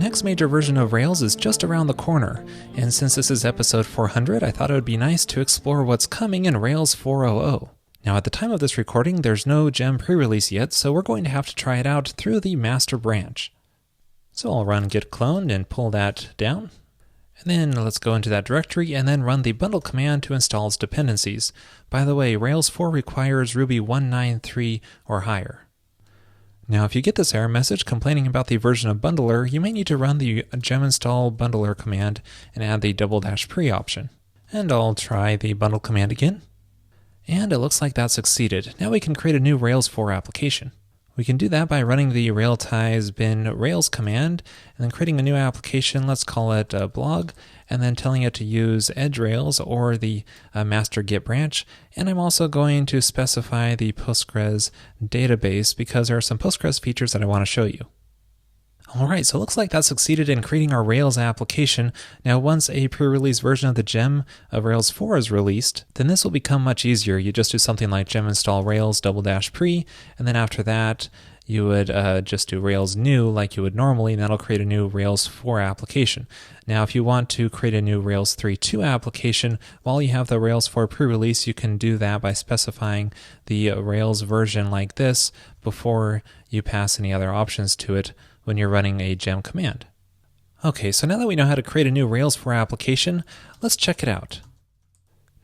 next major version of Rails is just around the corner, and since this is episode 400, I thought it would be nice to explore what's coming in Rails 4.0. Now at the time of this recording, there's no gem pre-release yet, so we're going to have to try it out through the master branch. So I'll run git clone and pull that down. And then let's go into that directory and then run the bundle command to install its dependencies. By the way, Rails 4 requires Ruby 193 or higher. Now if you get this error message complaining about the version of bundler, you may need to run the gem install bundler command and add the --pre option. And I'll try the bundle command again. And it looks like that succeeded. Now we can create a new Rails 4 application. We can do that by running the railties bin rails command and then creating a new application. Let's call it blog, and then telling it to use edge rails or the master git branch. And I'm also going to specify the Postgres database because there are some Postgres features that I want to show you. Alright, so it looks like that succeeded in creating our Rails application. Now once a pre-release version of the gem of Rails 4 is released, then this will become much easier. You just do something like gem install rails --pre, and then after that you would just do Rails new like you would normally, and that'll create a new Rails 4 application. Now if you want to create a new Rails 3.2 application while you have the Rails 4 pre-release, you can do that by specifying the Rails version like this before you pass any other options to it when you're running a gem command. Okay, so now that we know how to create a new Rails 4 application, let's check it out.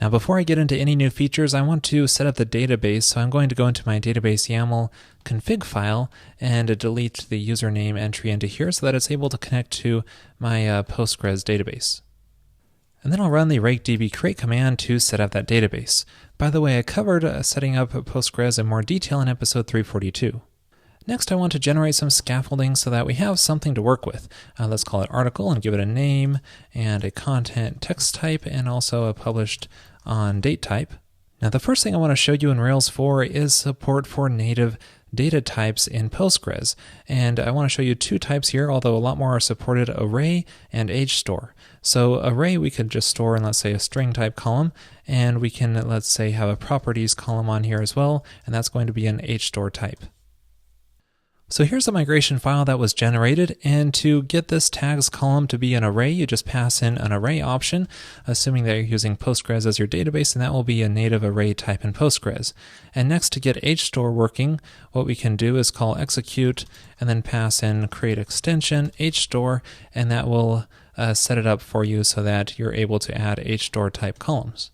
Now before I get into any new features, I want to set up the database, so I'm going to go into my database YAML config file and delete the username entry into here so that it's able to connect to my Postgres database. And then I'll run the rakedb create command to set up that database. By the way, I covered setting up Postgres in more detail in episode 342. Next, I want to generate some scaffolding so that we have something to work with. Let's call it article and give it a name and a content text type and also a published on date type. Now, the first thing I want to show you in Rails 4 is support for native data types in Postgres. And I want to show you two types here, although a lot more are supported: array and age store. So array we could just store in, let's say, a string type column, and we can, let's say, have a properties column on here as well, and that's going to be an age store type. So here's the migration file that was generated, and to get this tags column to be an array, you just pass in an array option, assuming that you're using Postgres as your database, and that will be a native array type in Postgres. And next, to get HStore working, what we can do is call execute and then pass in create extension HStore, and that will set it up for you so that you're able to add HStore type columns.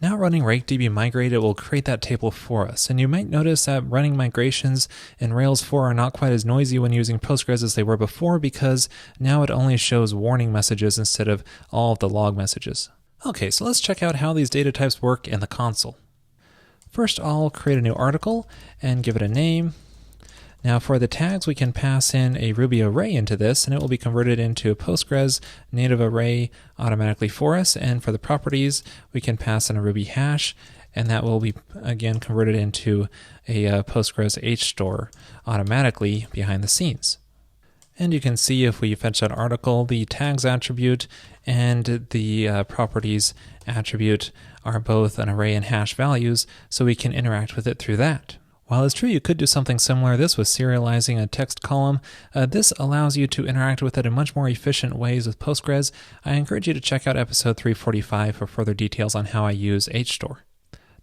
Now running rakedb migrate, it will create that table for us. And you might notice that running migrations in Rails 4 are not quite as noisy when using Postgres as they were before, because now it only shows warning messages instead of all of the log messages. Okay, so let's check out how these data types work in the console. First, I'll create a new article and give it a name. Now for the tags, we can pass in a Ruby array into this, and it will be converted into a Postgres native array automatically for us. And for the properties, we can pass in a Ruby hash, and that will be, again, converted into a Postgres HStore automatically behind the scenes. And you can see if we fetch that article, the tags attribute and the properties attribute are both an array and hash values, so we can interact with it through that. While it's true you could do something similar, this was serializing a text column. This allows you to interact with it in much more efficient ways with Postgres. I encourage you to check out episode 345 for further details on how I use HStore.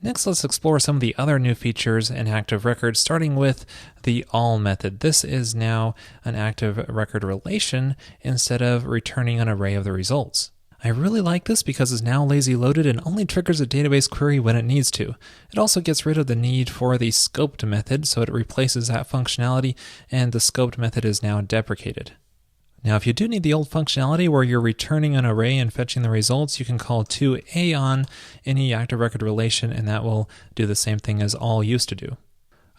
Next, let's explore some of the other new features in Active Record, starting with the all method. This is now an Active Record relation instead of returning an array of the results. I really like this because it's now lazy loaded and only triggers a database query when it needs to. It also gets rid of the need for the scoped method, so it replaces that functionality, and the scoped method is now deprecated. Now if you do need the old functionality where you're returning an array and fetching the results, you can call to_a on any Active Record relation, and that will do the same thing as all used to do.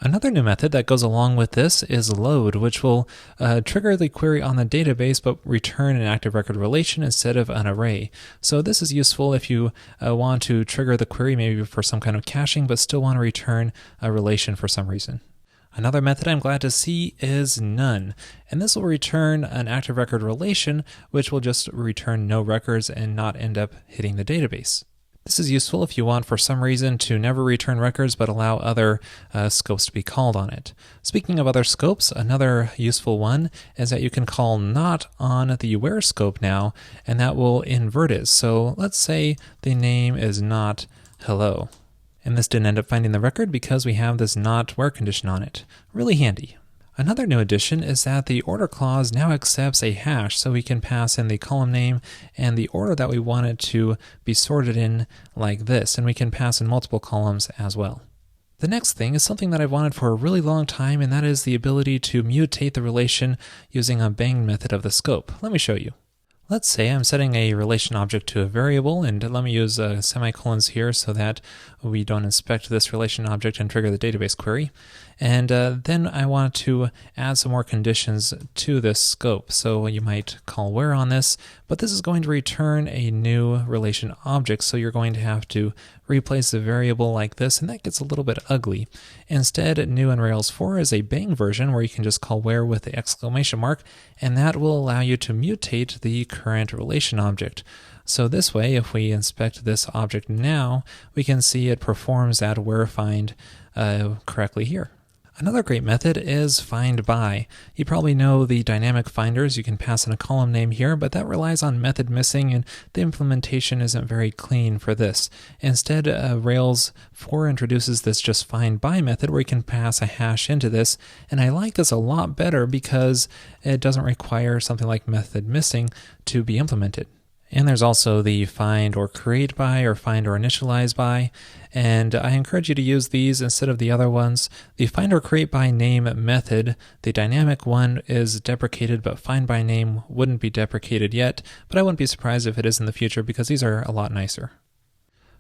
Another new method that goes along with this is load, which will trigger the query on the database but return an Active Record relation instead of an array. So this is useful if you want to trigger the query maybe for some kind of caching but still want to return a relation for some reason. Another method I'm glad to see is none, and this will return an Active Record relation which will just return no records and not end up hitting the database. This is useful if you want, for some reason, to never return records but allow other scopes to be called on it. Speaking of other scopes, another useful one is that you can call not on the where scope now, and that will invert it. So let's say the name is not hello. And this didn't end up finding the record because we have this not where condition on it. Really handy. Another new addition is that the order clause now accepts a hash, so we can pass in the column name and the order that we want it to be sorted in like this, and we can pass in multiple columns as well. The next thing is something that I've wanted for a really long time, and that is the ability to mutate the relation using a bang method of the scope. Let me show you. Let's say I'm setting a relation object to a variable, and let me use semicolons here so that we don't inspect this relation object and trigger the database query. And then I want to add some more conditions to this scope. So you might call where on this, but this is going to return a new relation object, so you're going to have to replace the variable like this, and that gets a little bit ugly. Instead, new in Rails 4 is a bang version where you can just call where with the exclamation mark, and that will allow you to mutate the current relation object. So this way, if we inspect this object now, we can see it performs that where find correctly here. Another great method is find by. You probably know the dynamic finders. You can pass in a column name here, but that relies on method missing, and the implementation isn't very clean for this. Instead, Rails 4 introduces this just find by method where you can pass a hash into this, and I like this a lot better because it doesn't require something like method missing to be implemented. And there's also the find or create by or find or initialize by, and I encourage you to use these instead of the other ones. The find or create by name method, the dynamic one, is deprecated, but find by name wouldn't be deprecated yet, but I wouldn't be surprised if it is in the future because these are a lot nicer.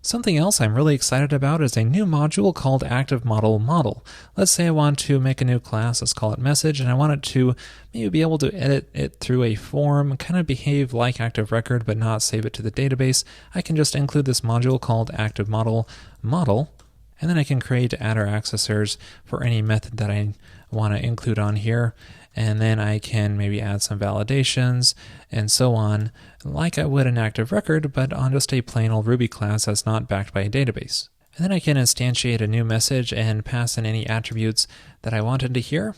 Something else I'm really excited about is a new module called Active Model Model. Let's say I want to make a new class, let's call it Message, and I want it to maybe be able to edit it through a form, kind of behave like Active Record but not save it to the database. I can just include this module called Active Model Model, and then I can create attr accessors for any method that I want to include on here. And then I can maybe add some validations and so on, like I would an Active Record, but on just a plain old Ruby class that's not backed by a database. And then I can instantiate a new message and pass in any attributes that I want into here.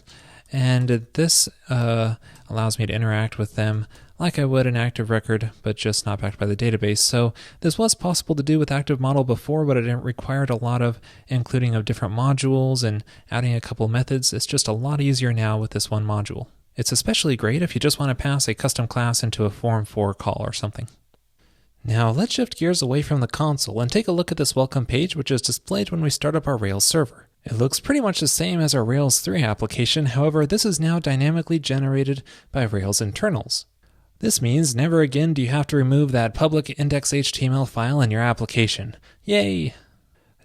And this allows me to interact with them like I would an Active Record, but just not backed by the database. So this was possible to do with Active Model before, but it required a lot of including of different modules and adding a couple methods. It's just a lot easier now with this one module. It's especially great if you just want to pass a custom class into a form for call or something. Now let's shift gears away from the console and take a look at this welcome page, which is displayed when we start up our Rails server. It looks pretty much the same as our Rails 3 application, however, this is now dynamically generated by Rails internals. This means never again do you have to remove that public index.html file in your application. Yay!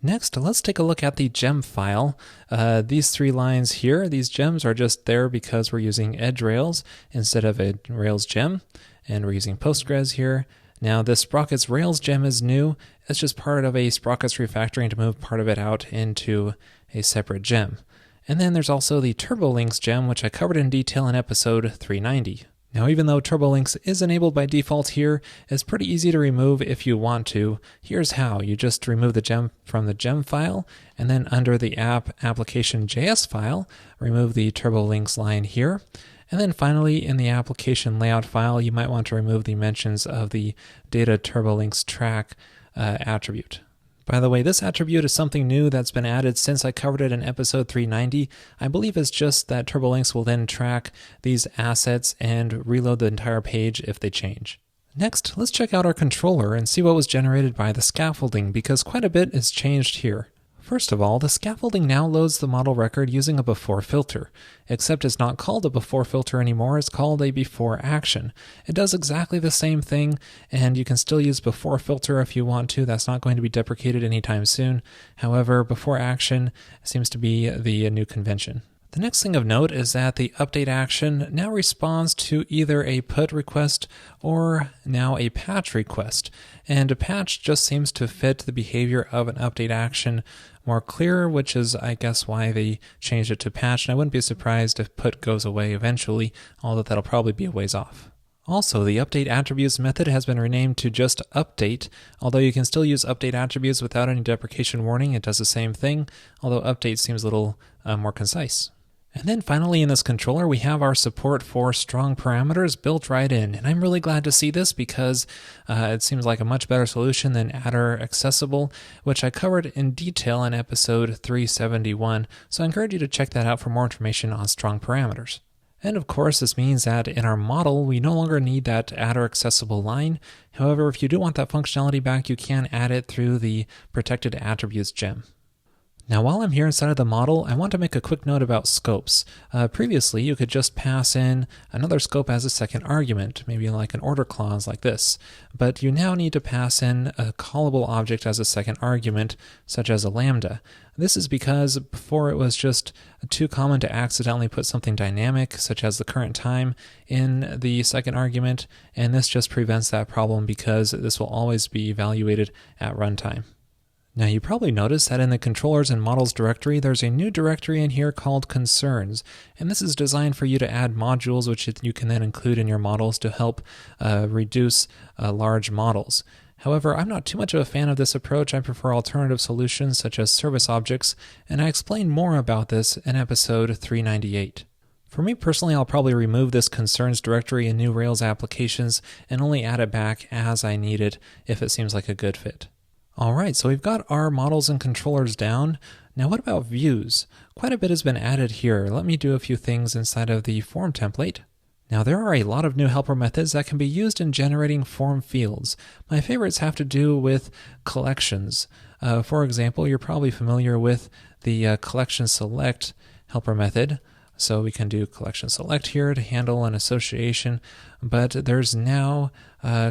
Next, let's take a look at the gem file. These three lines here, these gems are just there because we're using Edge Rails instead of a Rails gem, and we're using Postgres here. Now this Sprockets Rails gem is new. It's just part of a Sprockets refactoring to move part of it out into a separate gem. And then there's also the TurboLinks gem, which I covered in detail in episode 390. Now, even though TurboLinks is enabled by default here, it's pretty easy to remove if you want to. Here's how. You just remove the gem from the gem file, and then under the application.js file, remove the TurboLinks line here. And then finally, in the application layout file, you might want to remove the mentions of the data TurboLinks track attribute. By the way, this attribute is something new that's been added since I covered it in episode 390. I believe it's just that TurboLinks will then track these assets and reload the entire page if they change. Next, let's check out our controller and see what was generated by the scaffolding, because quite a bit is changed here. First of all, the scaffolding now loads the model record using a before filter, except it's not called a before filter anymore, it's called a before action. It does exactly the same thing, and you can still use before filter if you want to. That's not going to be deprecated anytime soon. However, before action seems to be the new convention. The next thing of note is that the update action now responds to either a put request or now a patch request. And a patch just seems to fit the behavior of an update action more clear, which is, I guess, why they changed it to patch. And I wouldn't be surprised if put goes away eventually, although that'll probably be a ways off. Also, the update attributes method has been renamed to just update, although you can still use update attributes without any deprecation warning. It does the same thing, although update seems a little more concise. And then finally in this controller, we have our support for strong parameters built right in. And I'm really glad to see this because it seems like a much better solution than adder accessible, which I covered in detail in episode 371. So I encourage you to check that out for more information on strong parameters. And of course, this means that in our model, we no longer need that adder accessible line. However, if you do want that functionality back, you can add it through the protected attributes gem. Now, while I'm here inside of the model, I want to make a quick note about scopes. Previously, you could just pass in another scope as a second argument, maybe like an order clause like this. But you now need to pass in a callable object as a second argument, such as a lambda. This is because before it was just too common to accidentally put something dynamic, such as the current time, in the second argument, and this just prevents that problem because this will always be evaluated at runtime. Now you probably noticed that in the controllers and models directory, there's a new directory in here called concerns, and this is designed for you to add modules which you can then include in your models to help reduce large models. However, I'm not too much of a fan of this approach. I prefer alternative solutions such as service objects, and I explain more about this in episode 398. For me personally, I'll probably remove this concerns directory in new Rails applications and only add it back as I need it if it seems like a good fit. Alright, so we've got our models and controllers down. Now what about views? Quite a bit has been added here. Let me do a few things inside of the form template. Now there are a lot of new helper methods that can be used in generating form fields. My favorites have to do with collections. For example, you're probably familiar with the collection select helper method. So we can do collection select here to handle an association, but there's now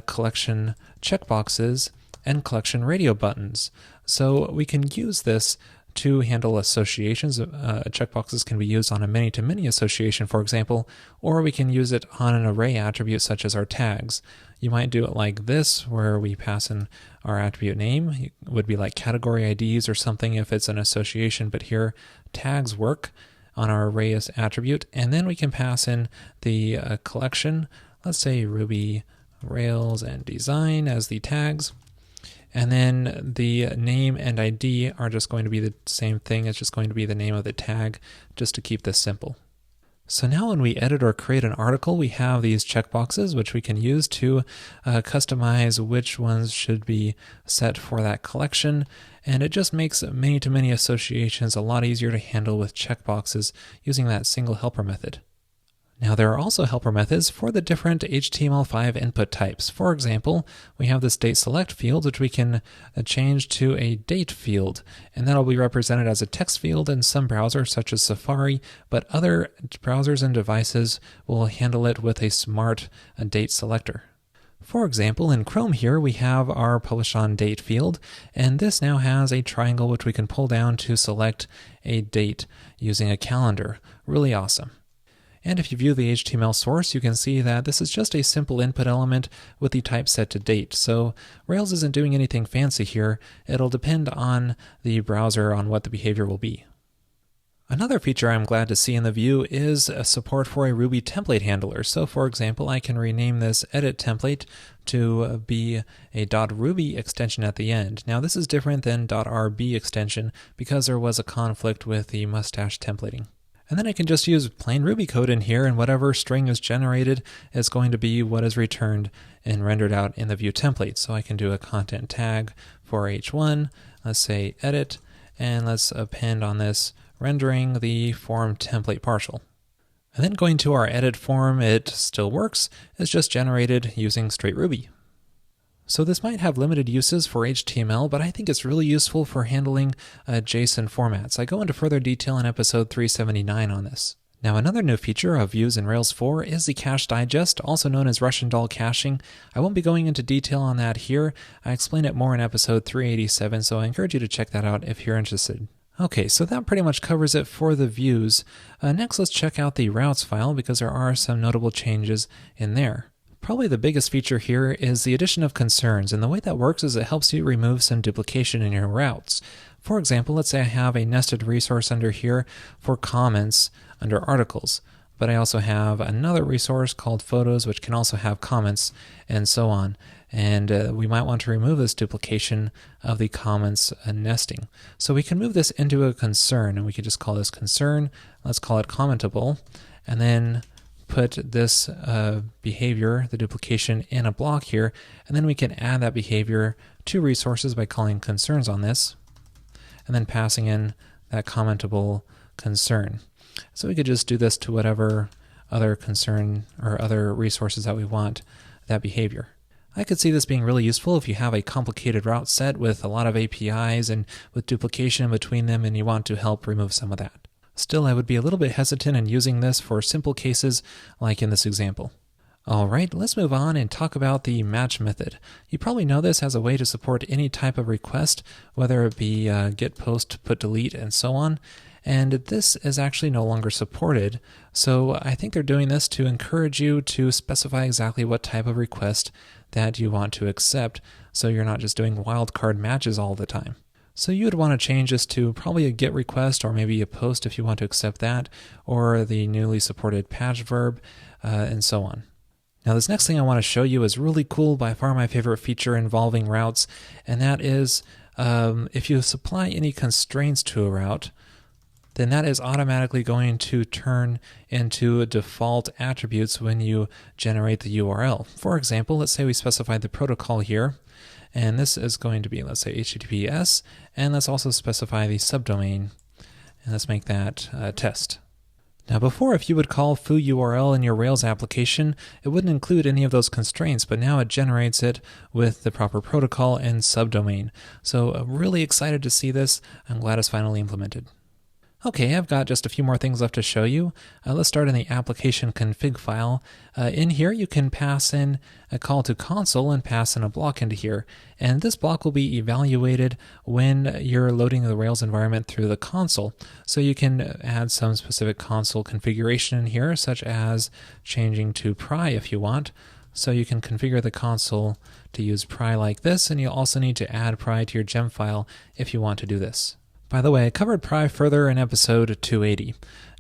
collection checkboxes and collection radio buttons. So we can use this to handle associations. Checkboxes can be used on a many-to-many association, for example, or we can use it on an array attribute such as our tags. You might do it like this, where we pass in our attribute name. It would be like category IDs or something if it's an association, but here tags work on our array as attribute, and then we can pass in the collection, let's say Ruby, Rails, and Design as the tags. And then the name and ID are just going to be the same thing. It's just going to be the name of the tag, just to keep this simple. So now when we edit or create an article, we have these checkboxes, which we can use to customize which ones should be set for that collection. And it just makes many-to-many associations a lot easier to handle with checkboxes using that single helper method. Now there are also helper methods for the different HTML5 input types. For example, we have this date select field, which we can change to a date field, and that'll be represented as a text field in some browsers such as Safari, but other browsers and devices will handle it with a smart date selector. For example, in Chrome here, we have our publish on date field, and this now has a triangle which we can pull down to select a date using a calendar. Really awesome. And if you view the HTML source, you can see that this is just a simple input element with the type set to date. So Rails isn't doing anything fancy here. It'll depend on the browser on what the behavior will be. Another feature I'm glad to see in the view is a support for a Ruby template handler. So for example, I can rename this edit template to be a .ruby extension at the end. Now this is different than .rb extension because there was a conflict with the mustache templating. And then I can just use plain Ruby code in here, and whatever string is generated is going to be what is returned and rendered out in the view template. So I can do a content tag for h1, let's say edit, and let's append on this rendering the form template partial. And then going to our edit form, it still works. It's just generated using straight Ruby. So this might have limited uses for HTML, but I think it's really useful for handling JSON formats. I go into further detail in episode 379 on this. Now another new feature of views in Rails 4 is the cache digest, also known as Russian doll caching. I won't be going into detail on that here. I explain it more in episode 387, so I encourage you to check that out if you're interested. Okay, so that pretty much covers it for the views. Next, let's check out the routes file because there are some notable changes in there. Probably the biggest feature here is the addition of concerns, and the way that works is it helps you remove some duplication in your routes. For example, let's say I have a nested resource under here for comments under articles, but I also have another resource called photos, which can also have comments and so on. And we might want to remove this duplication of the comments nesting. So we can move this into a concern, and we could just call this concern. Let's call it commentable, and then put this behavior, the duplication, in a block here, and then we can add that behavior to resources by calling concerns on this, and then passing in that commentable concern. So we could just do this to whatever other concern or other resources that we want that behavior. I could see this being really useful if you have a complicated route set with a lot of APIs and with duplication between them, and you want to help remove some of that. Still, I would be a little bit hesitant in using this for simple cases like in this example. Alright, let's move on and talk about the match method. You probably know this as a way to support any type of request, whether it be get, post, put, delete, and so on. And this is actually no longer supported, so I think they're doing this to encourage you to specify exactly what type of request that you want to accept, so you're not just doing wildcard matches all the time. So you would want to change this to probably a GET request, or maybe a POST if you want to accept that, or the newly supported patch verb, and so on. Now this next thing I want to show you is really cool, by far my favorite feature involving routes, and that is if you supply any constraints to a route, then that is automatically going to turn into default attributes when you generate the URL. For example, let's say we specified the protocol here, and this is going to be, let's say, HTTPS, and let's also specify the subdomain, and let's make that test. Now before, if you would call foo URL in your Rails application, it wouldn't include any of those constraints, but now it generates it with the proper protocol and subdomain. So I'm really excited to see this. I'm glad it's finally implemented. Okay, I've got just a few more things left to show you. Let's start in the application config file. In here, you can pass in a call to console and pass in a block into here. And this block will be evaluated when you're loading the Rails environment through the console. So you can add some specific console configuration in here, such as changing to pry if you want. So you can configure the console to use pry like this, and you'll also need to add pry to your gem file if you want to do this. By the way, I covered pry further in episode 280.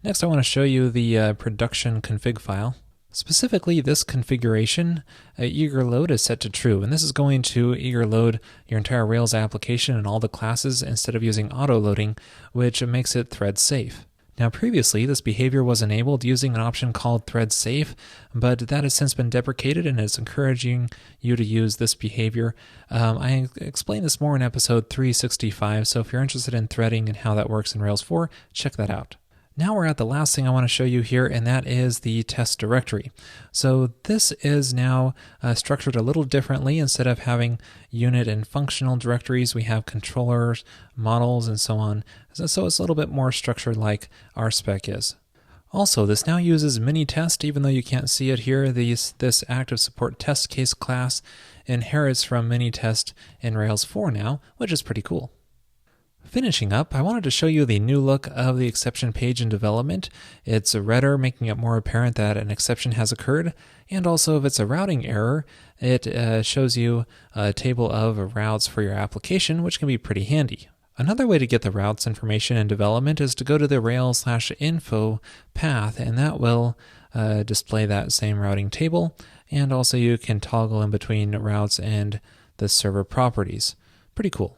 Next, I want to show you the production config file. Specifically, this configuration, eager load is set to true, and this is going to eager load your entire Rails application and all the classes instead of using auto loading, which makes it thread safe. Now previously, this behavior was enabled using an option called thread safe, but that has since been deprecated and is encouraging you to use this behavior. I explained this more in episode 365, so if you're interested in threading and how that works in Rails 4, check that out. Now we're at the last thing I want to show you here, and that is the test directory. So this is now structured a little differently. Instead of having unit and functional directories, we have controllers, models, and so on. So it's a little bit more structured like our spec is. Also, this now uses mini-test, even though you can't see it here. This active support test case class inherits from mini-test in Rails 4 now, which is pretty cool. Finishing up, I wanted to show you the new look of the exception page in development. It's redder, making it more apparent that an exception has occurred, and also if it's a routing error, it shows you a table of routes for your application, which can be pretty handy. Another way to get the routes information in development is to go to the Rails/info path, and that will display that same routing table, and also you can toggle in between routes and the server properties. Pretty cool.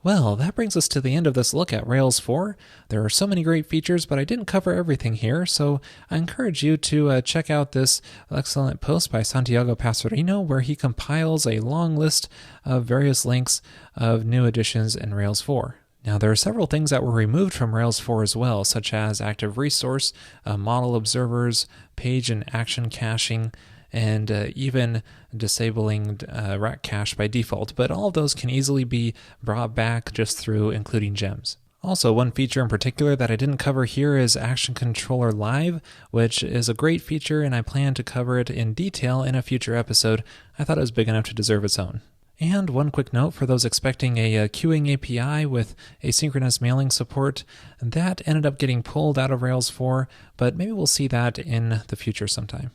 Well, that brings us to the end of this look at Rails 4. There are so many great features, but I didn't cover everything here, so I encourage you to check out this excellent post by Santiago Passerino, where he compiles a long list of various links of new additions in Rails 4. Now, there are several things that were removed from Rails 4 as well, such as active resource, model observers, page and action caching, and even disabling rack cache by default, but all of those can easily be brought back just through including gems. Also, one feature in particular that I didn't cover here is Action Controller Live, which is a great feature, and I plan to cover it in detail in a future episode. I thought it was big enough to deserve its own. And one quick note for those expecting a queuing API with asynchronous mailing support, that ended up getting pulled out of Rails 4, but maybe we'll see that in the future sometime.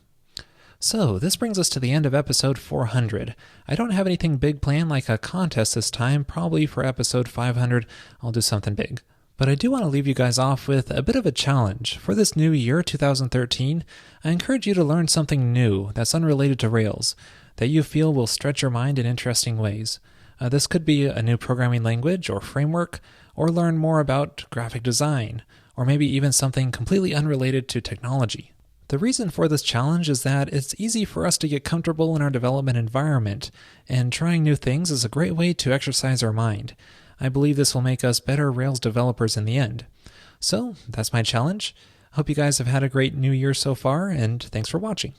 So this brings us to the end of episode 400. I don't have anything big planned like a contest this time. Probably for episode 500 I'll do something big. But I do want to leave you guys off with a bit of a challenge. For this new year, 2013, I encourage you to learn something new that's unrelated to Rails, that you feel will stretch your mind in interesting ways. This could be a new programming language or framework, or learn more about graphic design, or maybe even something completely unrelated to technology. The reason for this challenge is that it's easy for us to get comfortable in our development environment, and trying new things is a great way to exercise our mind. I believe this will make us better Rails developers in the end. So, that's my challenge. Hope you guys have had a great new year so far, and thanks for watching.